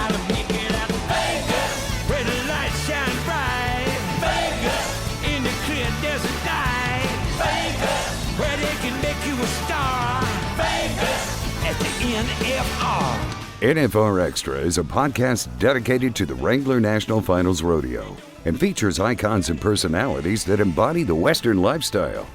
gotta pick it up. Vegas, where the lights shine bright. Vegas, in the clear desert night. Vegas, where they can make you a star. Vegas, at the NFR. NFR Extra is a podcast dedicated to the Wrangler National Finals Rodeo and features icons and personalities that embody the Western lifestyle.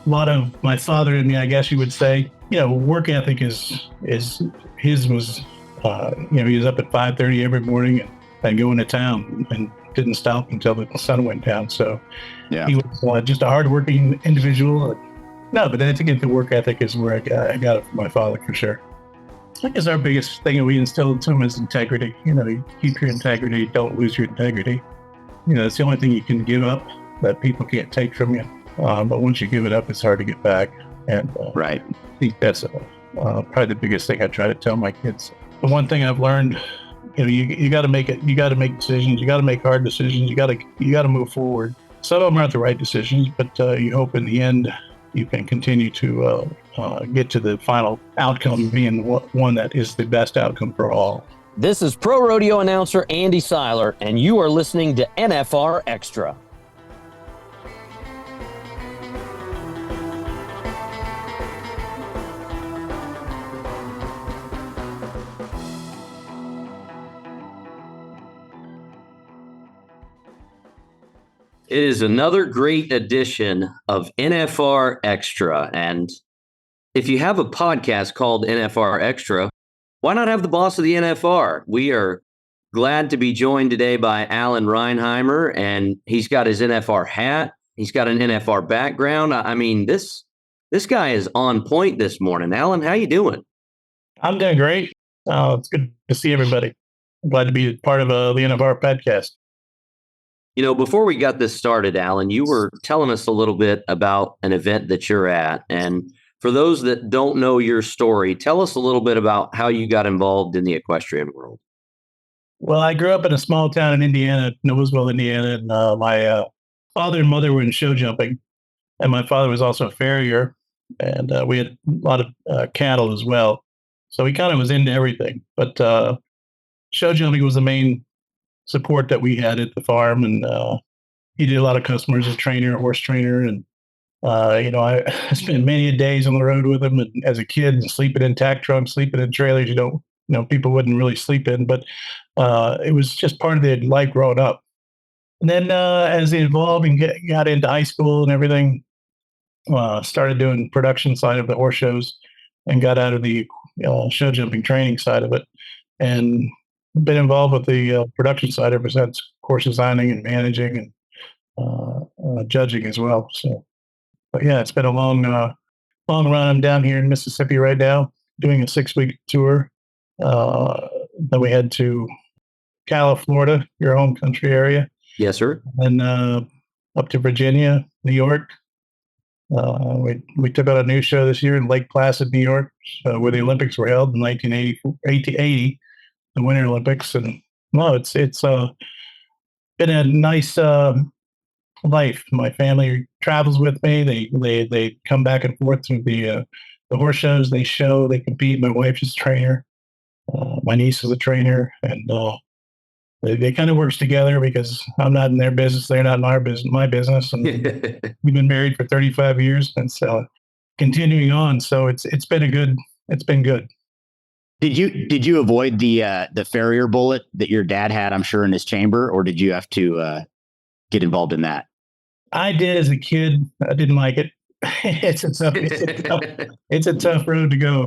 A lot of my father and me, I guess you would say, work ethic is his was, he was up at 5:30 every morning and going to town and didn't stop until the sun went down. So He was just a hardworking individual. No, but I think the work ethic is where I got it from my father for sure. I guess our biggest thing that we instilled into him is integrity. You keep your integrity, don't lose your integrity. It's the only thing you can give up that people can't take from you. But once you give it up, it's hard to get back. And right. I think that's probably the biggest thing I try to tell my kids. The one thing I've learned, you got to make it. You got to make decisions. You got to make hard decisions. You got to move forward. Some of them aren't the right decisions, but you hope in the end you can continue to get to the final outcome being one that is the best outcome for all. This is pro rodeo announcer Andy Seiler, and you are listening to NFR Extra. It is another great edition of NFR Extra. And if you have a podcast called NFR Extra, why not have the boss of the NFR? We are glad to be joined today by Alan Rheinheimer, and he's got his NFR hat. He's got an NFR background. I mean, this guy is on point this morning. Alan, how you doing? I'm doing great. It's good to see everybody. I'm glad to be part of the NFR podcast. Before we got this started, Alan, you were telling us a little bit about an event that you're at. And for those that don't know your story, tell us a little bit about how you got involved in the equestrian world. Well, I grew up in a small town in Indiana, Noblesville, Indiana, and my father and mother were in show jumping. And my father was also a farrier, and we had a lot of cattle as well. So he kind of was into everything. But show jumping was the main support that we had at the farm, and he did a lot of customers as a horse trainer, and I spent many days on the road with him, and as a kid, and sleeping in tack trunks, sleeping in trailers. People wouldn't really sleep in, but it was just part of their life growing up. And then as they evolved and got into high school and everything, started doing production side of the horse shows, and got out of the show jumping training side of it, and been involved with the production side ever since, course designing and managing and judging as well. So, but yeah, it's been a long run. I'm down here in Mississippi right now doing a 6-week tour. Then we head to Cali, Florida, your home country area. Yes, sir. And up to Virginia, New York. We took out a new show this year in Lake Placid, New York, where the Olympics were held in 1980. The Winter Olympics, and it's been a nice life. My family travels with me. They come back and forth through the horse shows. They compete. My wife's a trainer. My niece is a trainer, and they kind of works together because I'm not in their business. They're not in my business, and we've been married for 35 years, and so continuing on. So it's been good. Did you avoid the farrier bullet that your dad had, I'm sure, in his chamber, or did you have to get involved in that? I did as a kid. I didn't like it. It's a tough road to go.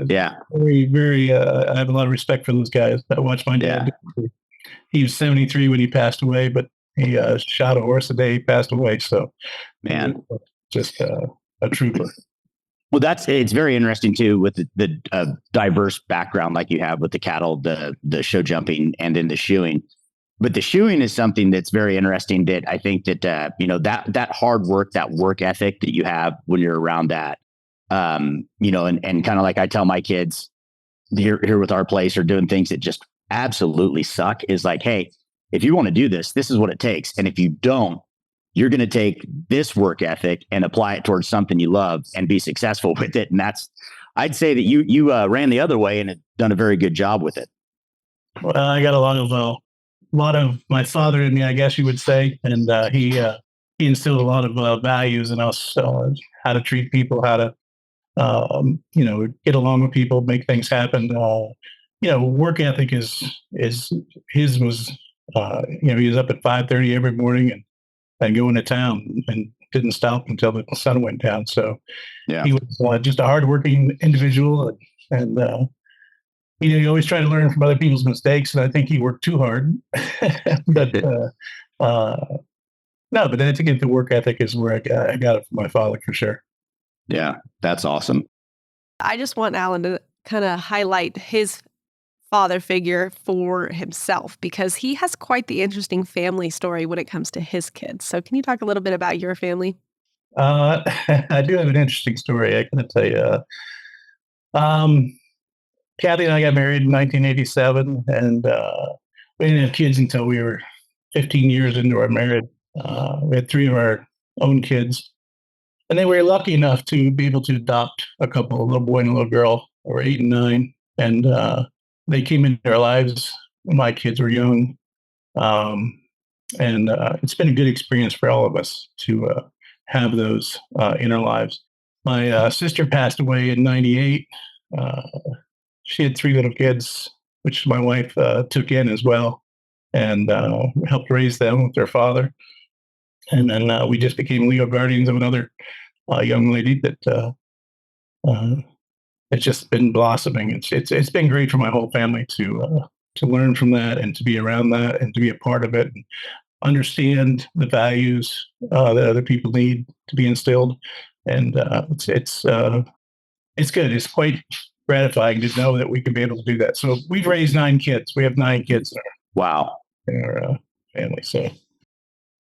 Very, very. I have a lot of respect for those guys. I watched my dad. Yeah. He was 73 when he passed away, but he shot a horse the day he passed away. So, man, just a trooper. Well, it's very interesting too with the diverse background like you have with the cattle, the show jumping, and then the shoeing. But the shoeing is something that's very interesting. That I think that that hard work, that work ethic that you have when you're around that, and kind of like I tell my kids here with our place are doing things that just absolutely suck is like, hey, if you want to do this, this is what it takes. And if you don't, you're going to take this work ethic and apply it towards something you love and be successful with it. And I'd say that you ran the other way and have done a very good job with it. Well, I got a lot of my father in me, I guess you would say, and he instilled a lot of values in us, how to treat people, how to get along with people, make things happen. Work ethic is his was. He was up at 5:30 every morning and going to town and didn't stop until the sun went down. So he was just a hardworking individual, and he always tried to learn from other people's mistakes. And I think he worked too hard, but no. But I think the work ethic is where I got it from my father for sure. Yeah, that's awesome. I just want Alan to kind of highlight his father figure for himself, because he has quite the interesting family story when it comes to his kids. So can you talk a little bit about your family? I do have an interesting story. I can tell you. Kathy and I got married in 1987, and we didn't have kids until we were 15 years into our marriage. We had 3 of our own kids, and they were lucky enough to be able to adopt a couple, a little boy and a little girl, who were 8 and 9, and they came into our lives when my kids were young. And it's been a good experience for all of us to have those in our lives. My sister passed away in 98. She had 3 little kids, which my wife took in as well, and helped raise them with their father. And then we just became legal guardians of another young lady that it's just been blossoming. It's been great for my whole family to learn from that and to be around that and to be a part of it and understand the values that other people need to be instilled. And it's good. It's quite gratifying to know that we can be able to do that. So we've raised 9 kids. We have 9 kids in our family. So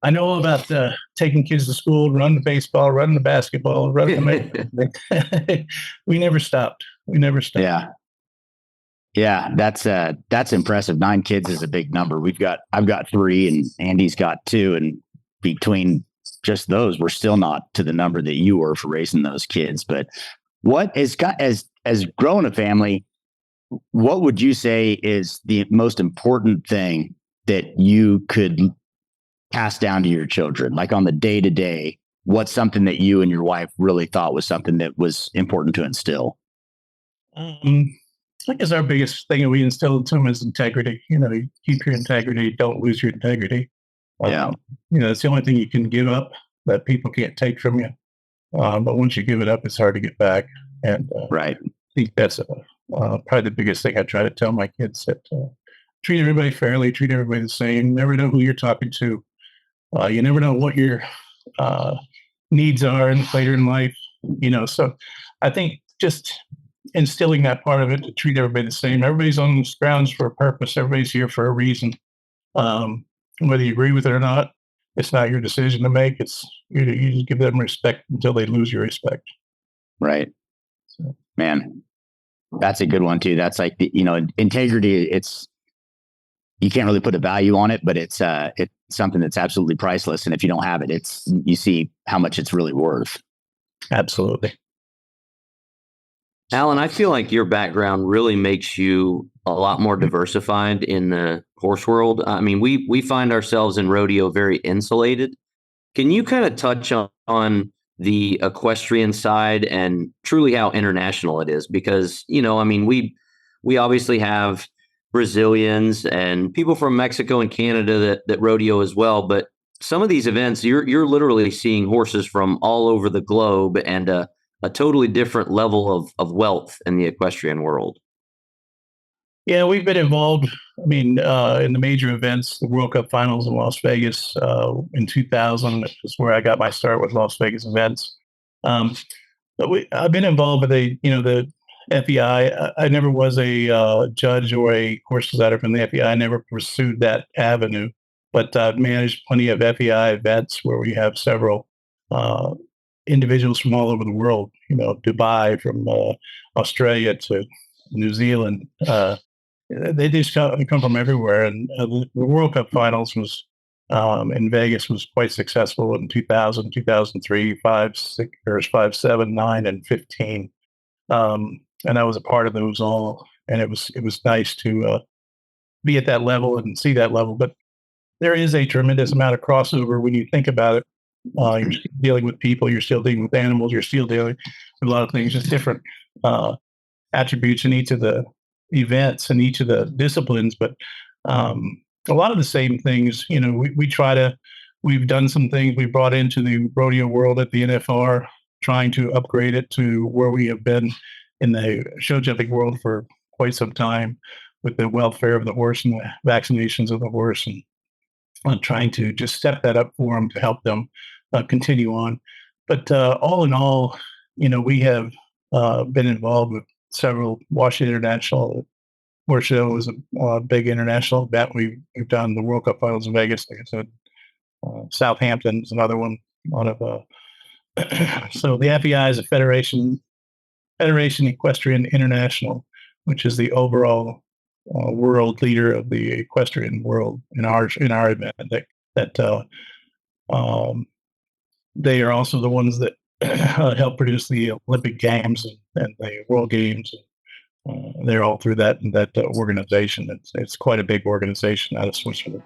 I know about taking kids to school, running the baseball, running the basketball, running the we never stopped. Yeah, that's impressive. 9 kids is a big number. I've got 3 and Andy's got 2, and between just those, we're still not to the number that you were for raising those kids. But what is as growing a family, what would you say is the most important thing that you could pass down to your children? Like on the day-to-day, what's something that you and your wife really thought was something that was important to instill? I guess our biggest thing that we instill into them is integrity. Keep your integrity. Don't lose your integrity. It's the only thing you can give up that people can't take from you. But once you give it up, it's hard to get back. And right. I think that's probably the biggest thing I try to tell my kids, that treat everybody fairly, treat everybody the same. You never know who you're talking to. You never know what your needs are later in life. So I think just instilling that part of it, to treat everybody the same. Everybody's on these grounds for a purpose. Everybody's here for a reason. Whether you agree with it or not, it's not your decision to make. It's you just give them respect until they lose your respect. Right. So. Man, that's a good one too. That's like integrity. You can't really put a value on it, but it's something that's absolutely priceless. And if you don't have it, you see how much it's really worth. Absolutely. Alan, I feel like your background really makes you a lot more diversified in the horse world. I mean, we find ourselves in rodeo very insulated. Can you kind of touch on the equestrian side and truly how international it is? Because, we obviously have Brazilians and people from Mexico and Canada that rodeo as well. But some of these events, you're literally seeing horses from all over the globe and a totally different level of wealth in the equestrian world. Yeah, we've been involved. In the major events, the World Cup Finals in Las Vegas in 2000, which is where I got my start with Las Vegas events. But I've been involved with the FEI. I never was a judge or a horse designer from the FEI. I never pursued that avenue, but I've managed plenty of FEI events where we have several individuals from all over the world. Dubai, from Australia to New Zealand. they just come from everywhere. And the World Cup finals was in Vegas was quite successful in 2000, 2003, 5, 6, or 5, 7, 9, and 15. And I was a part of those all. And it was nice to be at that level and see that level. But there is a tremendous amount of crossover when you think about it. You're still dealing with people, you're still dealing with animals, you're still dealing with a lot of things, just different attributes in each of the events and each of the disciplines. But a lot of the same things, we've done some things we brought into the rodeo world at the NFR, trying to upgrade it to where we have been in the show jumping world for quite some time, with the welfare of the horse and the vaccinations of the horse, and trying to just step that up for them to help them continue on. But all in all, we have been involved with several. Washington International Horse Show is a big international event. We've done the World Cup finals in Vegas. Like I said, Southampton is another one. A lot of so the FEI is a Federation Equestrian International, which is the overall world leader of the equestrian world in our event. They are also the ones that help produce the Olympic Games and the World Games. They're all through that organization. It's quite a big organization out of Switzerland.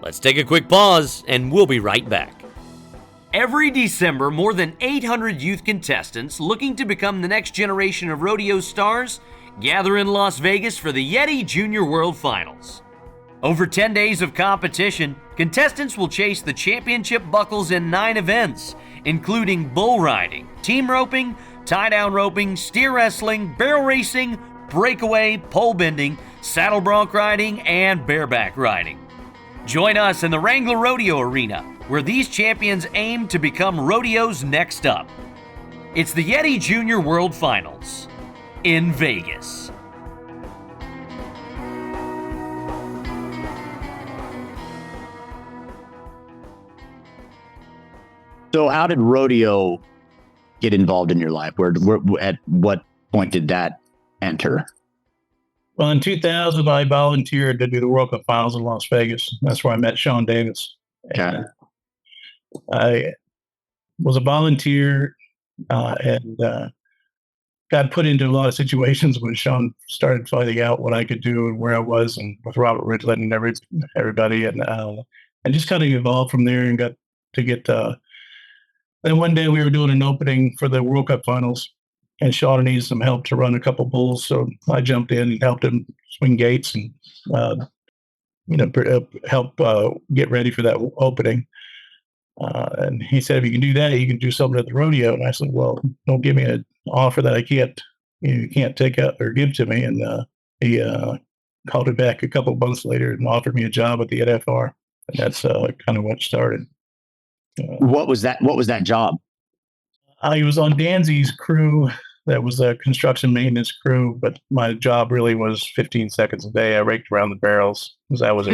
Let's take a quick pause, and we'll be right back. Every December, more than 800 youth contestants looking to become the next generation of rodeo stars gather in Las Vegas for the Yeti Junior World Finals. Over 10 days of competition, contestants will chase the championship buckles in 9 events, including bull riding, team roping, tie-down roping, steer wrestling, barrel racing, breakaway, pole bending, saddle bronc riding, and bareback riding. Join us in the Wrangler Rodeo Arena, where these champions aim to become rodeo's next up. It's the Yeti Junior World Finals in Vegas. So how did rodeo get involved in your life? Where at what point did that enter? Well, in 2000, I volunteered to do the World Cup finals in Las Vegas. That's where I met Sean Davis. Okay. I was a volunteer and got put into a lot of situations when Sean started finding out what I could do and where I was, and with Robert Ridlett and everybody, and just kind of evolved from there and got to get. Then one day we were doing an opening for the World Cup finals, and Sean needed some help to run a couple bulls, so I jumped in and helped him swing gates and help get ready for that opening. And he said, if you can do that, you can do something at the rodeo. And I said, well, don't give me an offer that you can't take out or give to me. And he called it back a couple of months later and offered me a job at the NFR. And that's kind of what started. What was that job? I was on Danzy's crew. That was a construction maintenance crew, but my job really was 15 seconds a day. I raked around the barrels because I was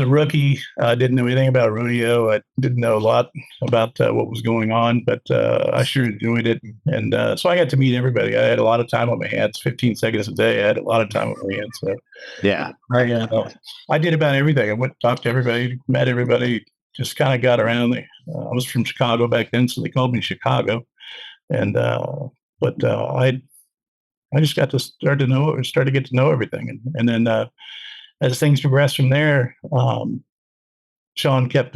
a rookie. I didn't know anything about rodeo. I didn't know a lot about what was going on, but I sure enjoyed it. And so I got to meet everybody. I had a lot of time on my hands, 15 seconds a day. I had a lot of time on my hands. So yeah, I did about everything. I went and talked to everybody, met everybody, just kind of got around. I was from Chicago back then, so they called me Chicago. And but I just got to start to get to know everything, and then as things progressed from there, Sean kept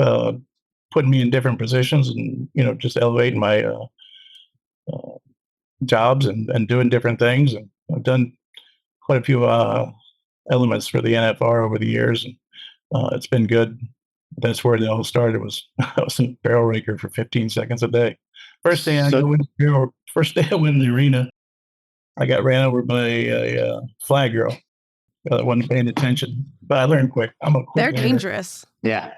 putting me in different positions, and just elevating my jobs and doing different things. And I've done quite a few elements for the NFR over the years, and it's been good. That's where it all started. I was a barrel raker for 15 seconds a day. First day I went in the arena, I got ran over by a flag girl that wasn't paying attention. But I learned quick. They're dangerous. Yeah.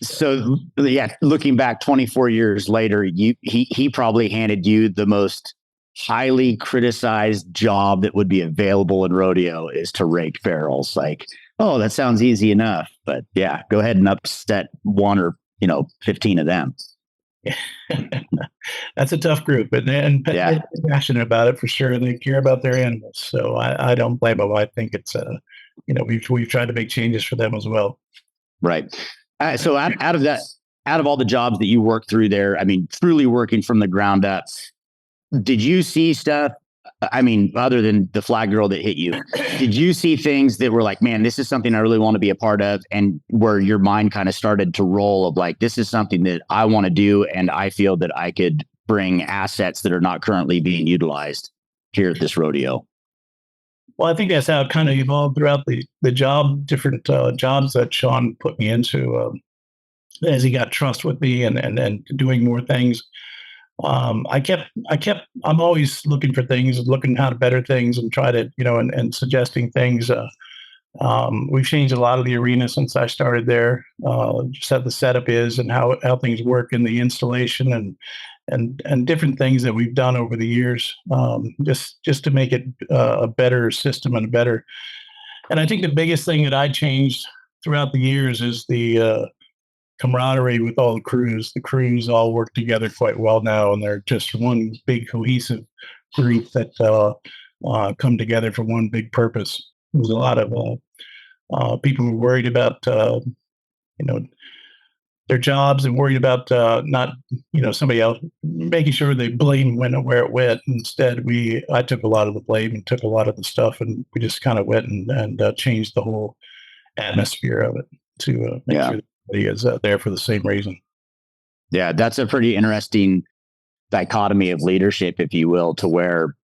So yeah, looking back 24 years later, he probably handed you the most highly criticized job that would be available in rodeo, is to rake barrels. Like, oh, that sounds easy enough. But yeah, go ahead and upset one or 15 of them. That's a tough group, and they're passionate about it for sure, and they care about their animals. So I don't blame them. I think it's we've tried to make changes for them as well. Right. So out of all the jobs that you worked through there, I mean, truly working from the ground up, did you see stuff? I mean, other than the flag girl that hit you, did you see things that were like, man, this is something I really want to be a part of, and where your mind kind of started to roll of like, this is something that I want to do, and I feel that I could bring assets that are not currently being utilized here at this rodeo? Well, I think that's how it kind of evolved throughout the job, different jobs that Sean put me into as he got trust with me and doing more things. I'm always looking for things, looking how to better things and try to, and suggesting things. We've changed a lot of the arena since I started there, just how the setup is and how things work in the installation and different things that we've done over the years, just to make it a better system and and I think the biggest thing that I changed throughout the years is the camaraderie with all the crews. The crews all work together quite well now, and they're just one big cohesive group that come together for one big purpose. There's a lot of people who are worried about their jobs and worried about not somebody else making sure they blame where it went. Instead, I took a lot of the blame and took a lot of the stuff, and we just kind of went and changed the whole atmosphere of it to make sure he is there for the same reason. Yeah, that's a pretty interesting dichotomy of leadership, if you will, to where,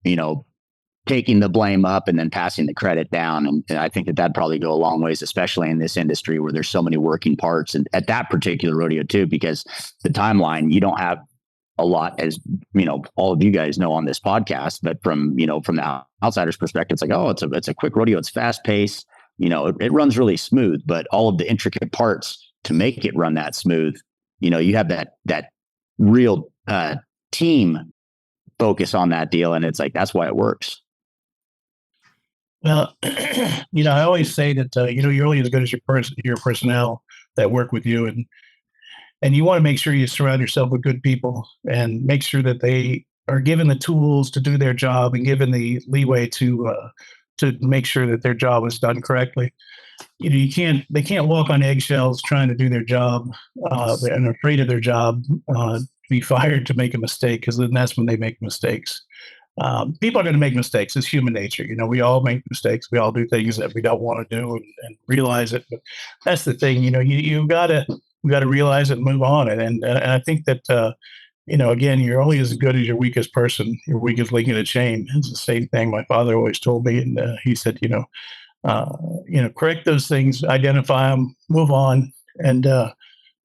taking the blame up and then passing the credit down. And I think that'd probably go a long ways, especially in this industry where there's so many working parts, and at that particular rodeo too, because the timeline, you don't have a lot, as all of you guys know on this podcast, but from the outsider's perspective, it's like, oh, it's a quick rodeo. It's fast paced. It runs really smooth, but all of the intricate parts to make it run that smooth, you have that real team focus on that deal. And it's like, that's why it works. Well, I always say that, you're only as good as your personnel that work with you. And you want to make sure you surround yourself with good people and make sure that they are given the tools to do their job and given the leeway to make sure that their job is done correctly. They can't walk on eggshells trying to do their job and are afraid of their job, be fired to make a mistake, because then that's when they make mistakes. People are going to make mistakes. It's human nature. We all make mistakes. We all do things that we don't want to do and realize it. But that's the thing. You got to realize it and move on. And I think that again, you're only as good as your weakest person, your weakest link in a chain. It's the same thing my father always told me. And he said, correct those things, identify them, move on, and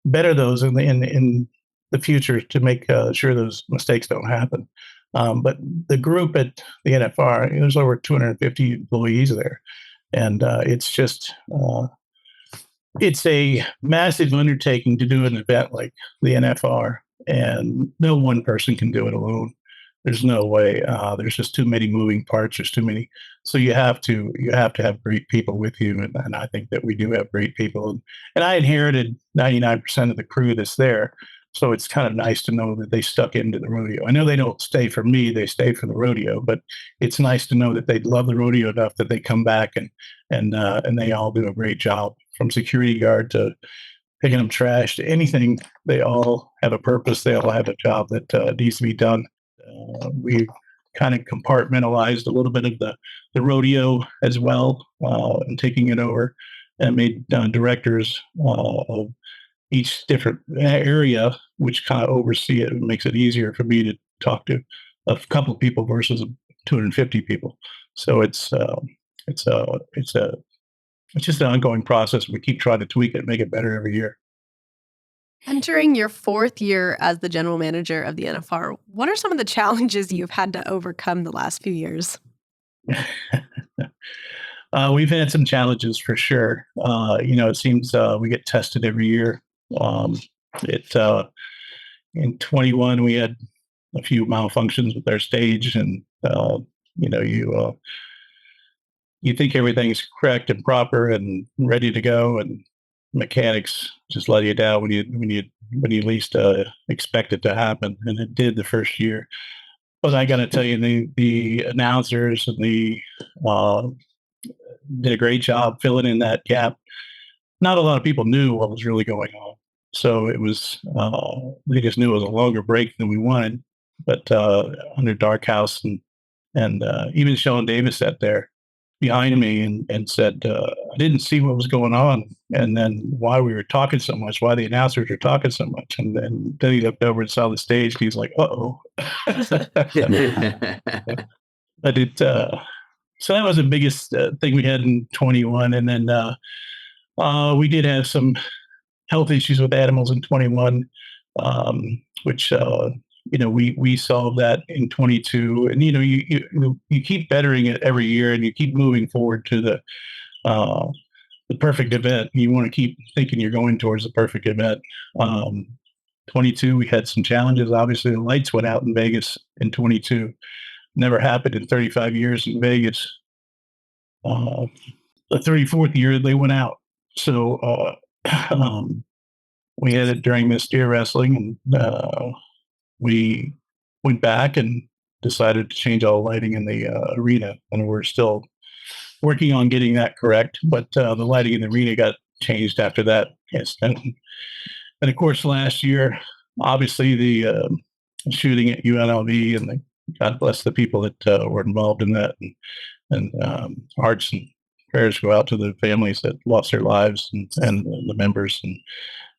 better those in the future to make sure those mistakes don't happen. But the group at the NFR, there's over 250 employees there, and it's just it's a massive undertaking to do an event like the NFR, and no one person can do it alone. There's no way. There's just too many moving parts. There's too many. So you have to have great people with you, and I think that we do have great people. And I inherited 99% of the crew that's there, so it's kind of nice to know that they stuck into the rodeo. I know they don't stay for me; they stay for the rodeo. But it's nice to know that they love the rodeo enough that they come back and they all do a great job, from security guard to picking up trash to anything. They all have a purpose. They all have a job that needs to be done. We kind of compartmentalized a little bit of the rodeo as well, and taking it over, and made directors of each different area, which kind of oversee it and makes it easier for me to talk to a couple of people versus 250 people. So it's just an ongoing process. We keep trying to tweak it, make it better every year. Entering your fourth year as the general manager of the NFR, what are some of the challenges you've had to overcome the last few years? We've had some challenges for sure. It seems we get tested every year. In 21, we had a few malfunctions with our stage, and you think everything's correct and proper and ready to go, and mechanics just let you down when you when you least expect it to happen, and it did the first year. But I got to tell you, the announcers and the did a great job filling in that gap. Not a lot of people knew what was really going on, so it was they just knew it was a longer break than we wanted. But under Dark House and even Sean Davis sat there behind me and said, I didn't see what was going on, and then why we were talking so much, why the announcers were talking so much. And then he looked over and saw the stage, and he's like, uh-oh. But so that was the biggest thing we had in 21. And then we did have some health issues with animals in 21, which we solved that in 22. And you keep bettering it every year, and you keep moving forward to the perfect event. You want to keep thinking you're going towards the perfect event. 22, we had some challenges. Obviously, the lights went out in Vegas in 22. Never happened in 35 years in Vegas. The 34th year, they went out. So we had it during this steer wrestling, and we went back and decided to change all the lighting in the arena. And we're still working on getting that correct. But the lighting in the arena got changed after that. Yes. And of course, last year, obviously, the shooting at UNLV, and God bless the people that were involved in that. And hearts and prayers go out to the families that lost their lives and the members. And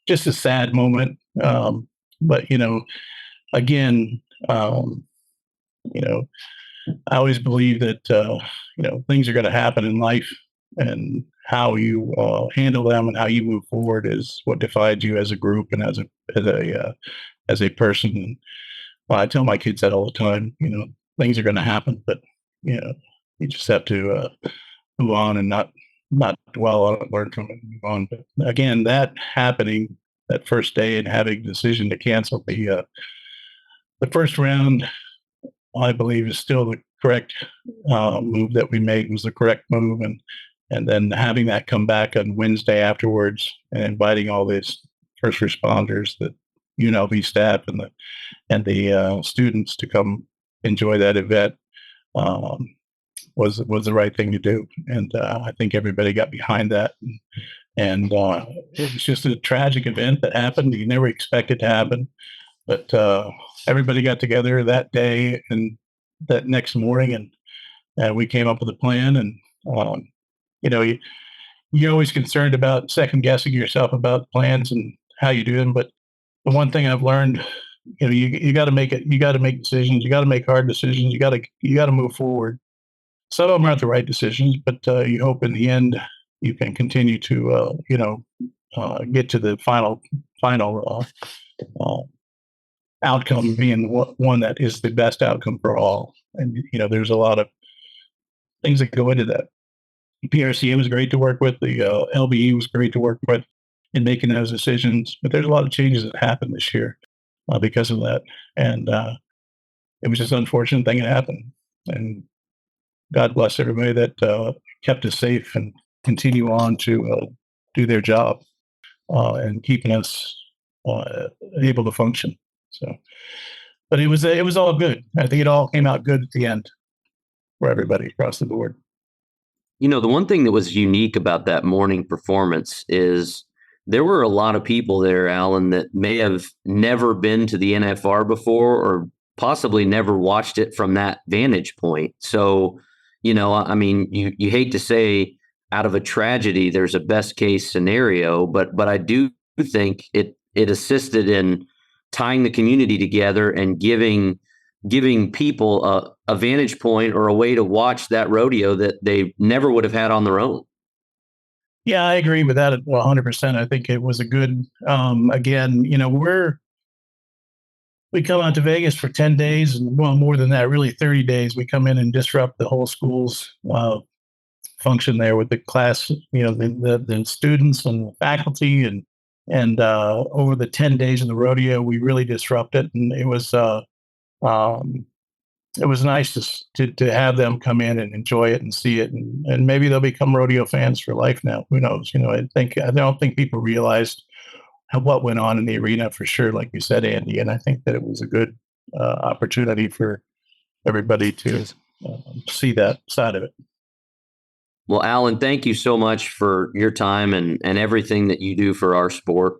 just a sad moment. But, again, I always believe that, things are going to happen in life, and how you handle them and how you move forward is what defines you as a group and as a person. And I tell my kids that all the time. Things are going to happen, but you just have to move on and not dwell on it, learn from it, and move on. But again, that happening that first day and having the decision to cancel the first round, I believe, is still the correct move that we made. Was the correct move, and then having that come back on Wednesday afterwards and inviting all these first responders, the UNLV staff and the students to come enjoy that event was the right thing to do. And I think everybody got behind that. And it was just a tragic event that happened. You never expect it to happen. But everybody got together that day and that next morning, and we came up with a plan. And you're always concerned about second guessing yourself about plans and how you do them. But the one thing I've learned, you got to make it. You got to make decisions. You got to make hard decisions. You got to move forward. Some of them aren't the right decisions, but you hope in the end you can continue to get to the final outcome, being one that is the best outcome for all. And there's a lot of things that go into that. PRCA was great to work with. The LBE was great to work with in making those decisions. But there's a lot of changes that happened this year because of that. And it was just an unfortunate thing that happened. And God bless everybody that kept us safe and continue on to do their job and keeping us able to function. So, but it was all good. I think it all came out good at the end for everybody across the board. The one thing that was unique about that morning performance is there were a lot of people there, Alan, that may have never been to the NFR before or possibly never watched it from that vantage point. So, you hate to say out of a tragedy, there's a best case scenario, but I do think it assisted in tying the community together and giving people a vantage point or a way to watch that rodeo that they never would have had on their own. Yeah, I agree with that 100%. I think it was a good, again, we come out to Vegas for 10 days and more than that, really 30 days. We come in and disrupt the whole school's function there with the class, the students and the faculty and over the 10 days of the rodeo, we really disrupted. And it was nice to have them come in and enjoy it and see it. And maybe they'll become rodeo fans for life now. Who knows? I don't think people realized what went on in the arena for sure, like you said, Andy. And I think that it was a good opportunity for everybody to see that side of it. Well, Alan, thank you so much for your time and everything that you do for our sport.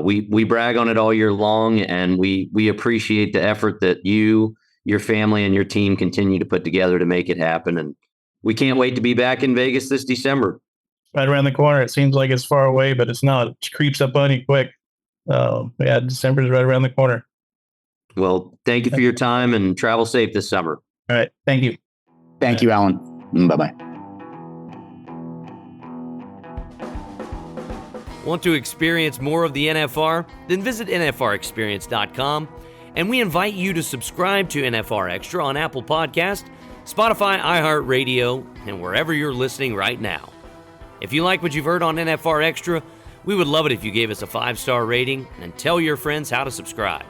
We brag on it all year long, and we appreciate the effort that you, your family, and your team continue to put together to make it happen. And we can't wait to be back in Vegas this December. Right around the corner. It seems like it's far away, but it's not. It creeps up on you quick. Yeah, December's right around the corner. Well, thank you for your time, and travel safe this summer. All right. Thank you. Thank you, Alan. Bye-bye. Want to experience more of the NFR? Then visit nfrexperience.com, and we invite you to subscribe to NFR Extra on Apple Podcast, Spotify, iHeartRadio, and wherever you're listening right now. If you like what you've heard on NFR Extra, we would love it if you gave us a 5-star rating and tell your friends how to subscribe.